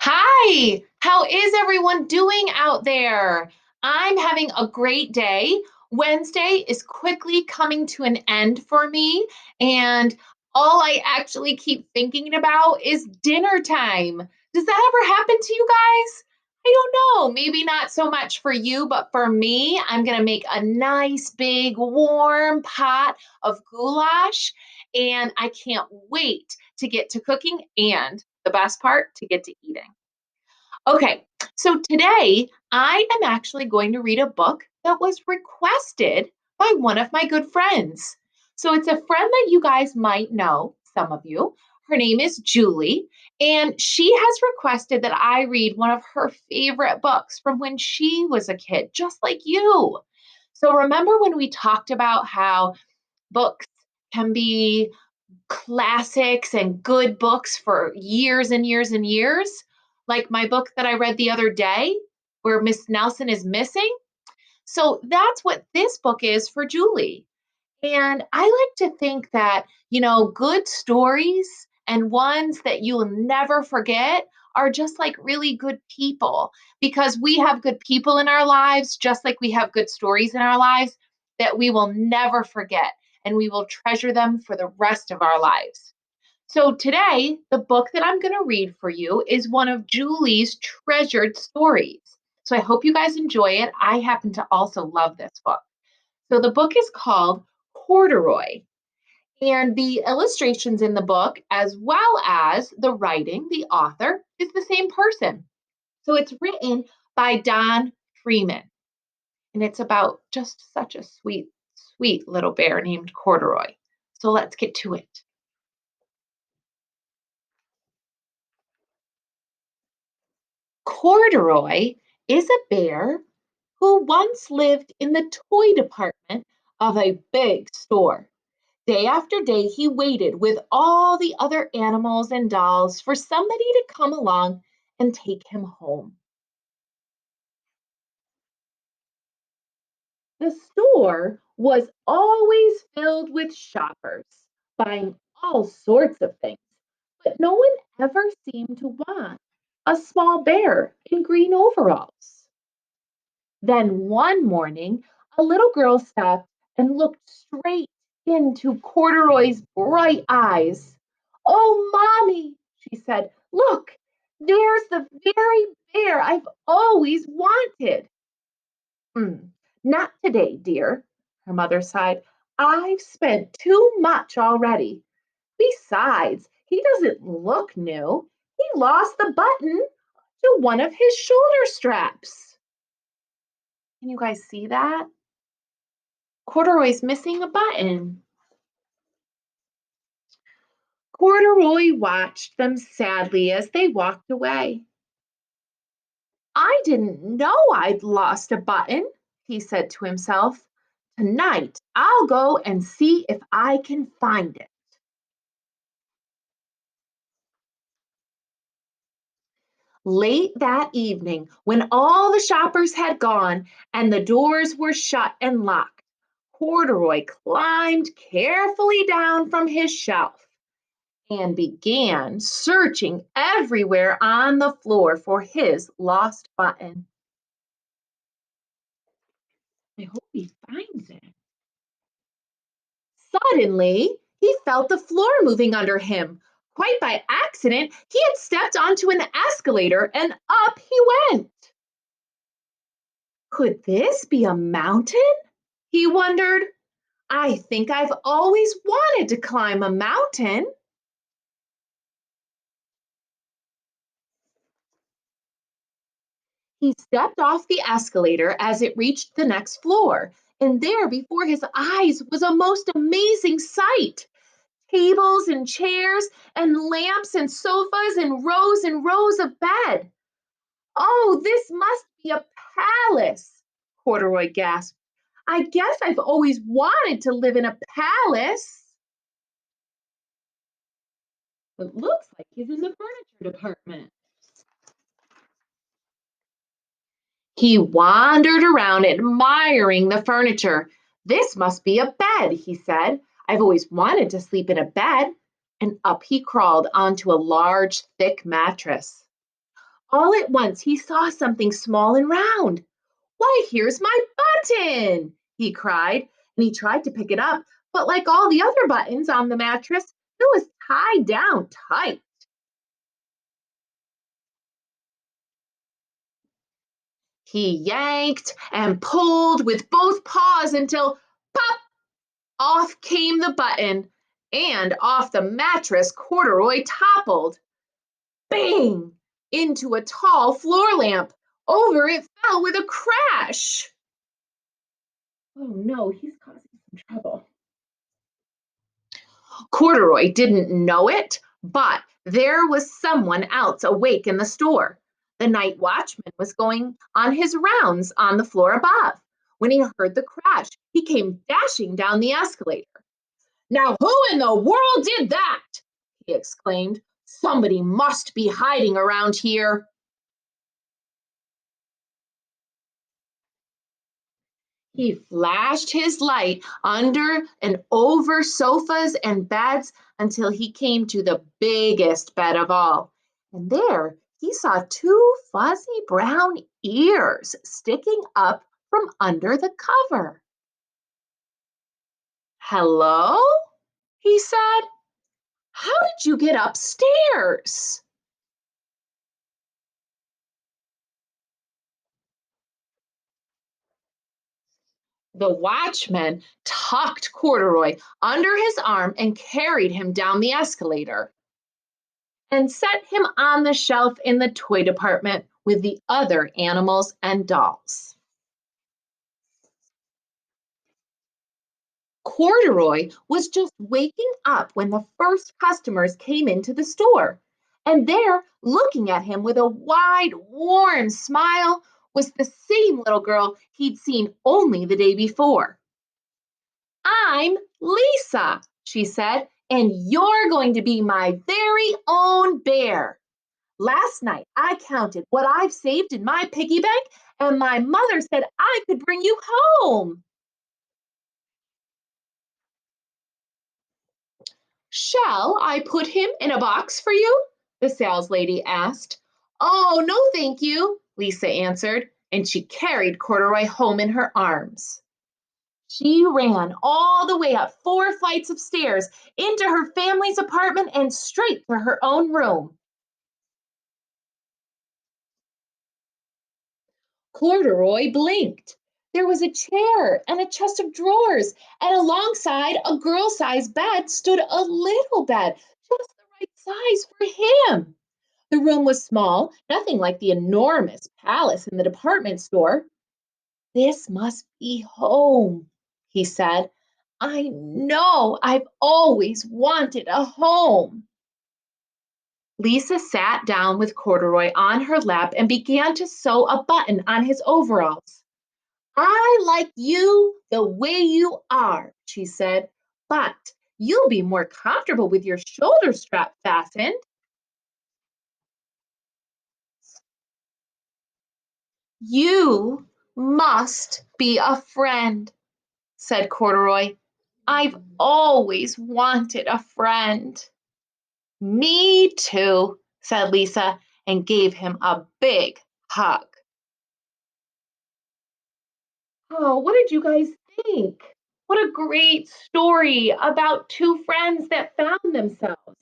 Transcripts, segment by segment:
Hi, how is everyone doing out there? I'm having a great day. Wednesday is quickly coming to an end for me, and all I actually keep thinking about is dinner time. Does that ever happen to you guys? I don't know, maybe not so much for you, but for me, I'm gonna make a nice big warm pot of goulash, and I can't wait to get to cooking and the best part, to get to eating. Okay, so today I am actually going to read a book that was requested by one of my good friends. So it's a friend that you guys might know, some of you. Her name is Julie, and she has requested that I read one of her favorite books from when she was a kid, just like you. So remember when we talked about how books can be classics and good books for years and years and years, like my book that I read the other day, where Miss Nelson is missing. So that's what this book is for Julie. And I like to think that, good stories and ones that you will never forget are just like really good people because we have good people in our lives, just like we have good stories in our lives that we will never forget and we will treasure them for the rest of our lives. So today, the book that I'm going to read for you is one of Julie's treasured stories. So I hope you guys enjoy it. I happen to also love this book. So the book is called Corduroy, and the illustrations in the book, as well as the writing, the author, is the same person. So it's written by Don Freeman, and it's about just such a sweet, sweet little bear named Corduroy. So let's get to it. Corduroy is a bear who once lived in the toy department of a big store. Day after day, he waited with all the other animals and dolls for somebody to come along and take him home. The store was always filled with shoppers, buying all sorts of things, but no one ever seemed to want a small bear in green overalls. Then one morning, a little girl stopped and looked straight into Corduroy's bright eyes. "Oh, Mommy," she said, "look, there's the very bear I've always wanted." "Hmm, not today, dear," her mother sighed. "I've spent too much already. Besides, he doesn't look new. He lost the button to one of his shoulder straps." Can you guys see that? Corduroy's missing a button. Corduroy watched them sadly as they walked away. "I didn't know I'd lost a button," he said to himself. "Tonight I'll go and see if I can find it." Late that evening, when all the shoppers had gone and the doors were shut and locked, Corduroy climbed carefully down from his shelf and began searching everywhere on the floor for his lost button. I hope he finds it. Suddenly, he felt the floor moving under him. Quite by accident, he had stepped onto an escalator and up he went. Could this be a mountain? He wondered. I think I've always wanted to climb a mountain. He stepped off the escalator as it reached the next floor, and there before his eyes was a most amazing sight. Tables and chairs and lamps and sofas and rows of bed. "Oh, this must be a palace," Corduroy gasped. "I guess I've always wanted to live in a palace." It looks like he's in the furniture department. He wandered around admiring the furniture. "This must be a bed," he said. "I've always wanted to sleep in a bed." And up he crawled onto a large, thick mattress. All at once, he saw something small and round. Why, here's my button, he cried, and he tried to pick it up, but like all the other buttons on the mattress, it was tied down tight. He yanked and pulled with both paws until pop, off came the button, and off the mattress Corduroy toppled. Bang! Into a tall floor lamp. Over it fell with a crash. Oh no, he's causing some trouble. Corduroy didn't know it, but there was someone else awake in the store. The night watchman was going on his rounds on the floor above. When he heard the crash, he came dashing down the escalator. Now, who in the world did that? He exclaimed. Somebody must be hiding around here. He flashed his light under and over sofas and beds until he came to the biggest bed of all. And there he saw two fuzzy brown ears sticking up from under the cover. Hello? He said. How did you get upstairs? The watchman tucked Corduroy under his arm and carried him down the escalator and set him on the shelf in the toy department with the other animals and dolls. Corduroy was just waking up when the first customers came into the store. And there, looking at him with a wide, warm smile, was the same little girl he'd seen only the day before. I'm Lisa, she said, and you're going to be my very own bear. Last night, I counted what I've saved in my piggy bank, and my mother said I could bring you home. Shall I put him in a box for you? The sales lady asked. Oh, no, thank you, Lisa answered, and she carried Corduroy home in her arms. She ran all the way up 4 flights of stairs into her family's apartment and straight to her own room. Corduroy blinked. There was a chair and a chest of drawers, and alongside a girl-sized bed stood a little bed, just the right size for him. The room was small, nothing like the enormous palace in the department store. This must be home, he said. I know I've always wanted a home. Lisa sat down with Corduroy on her lap and began to sew a button on his overalls. I like you the way you are, she said, but you'll be more comfortable with your shoulder strap fastened. You must be a friend, said Corduroy. I've always wanted a friend. Me too, said Lisa and gave him a big hug. Oh, what did you guys think? What a great story about two friends that found themselves.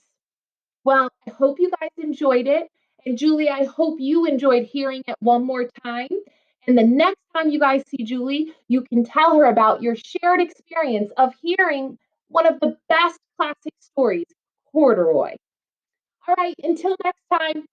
Well, I hope you guys enjoyed it. And Julie, I hope you enjoyed hearing it one more time. And the next time you guys see Julie, you can tell her about your shared experience of hearing one of the best classic stories, Corduroy. All right, until next time.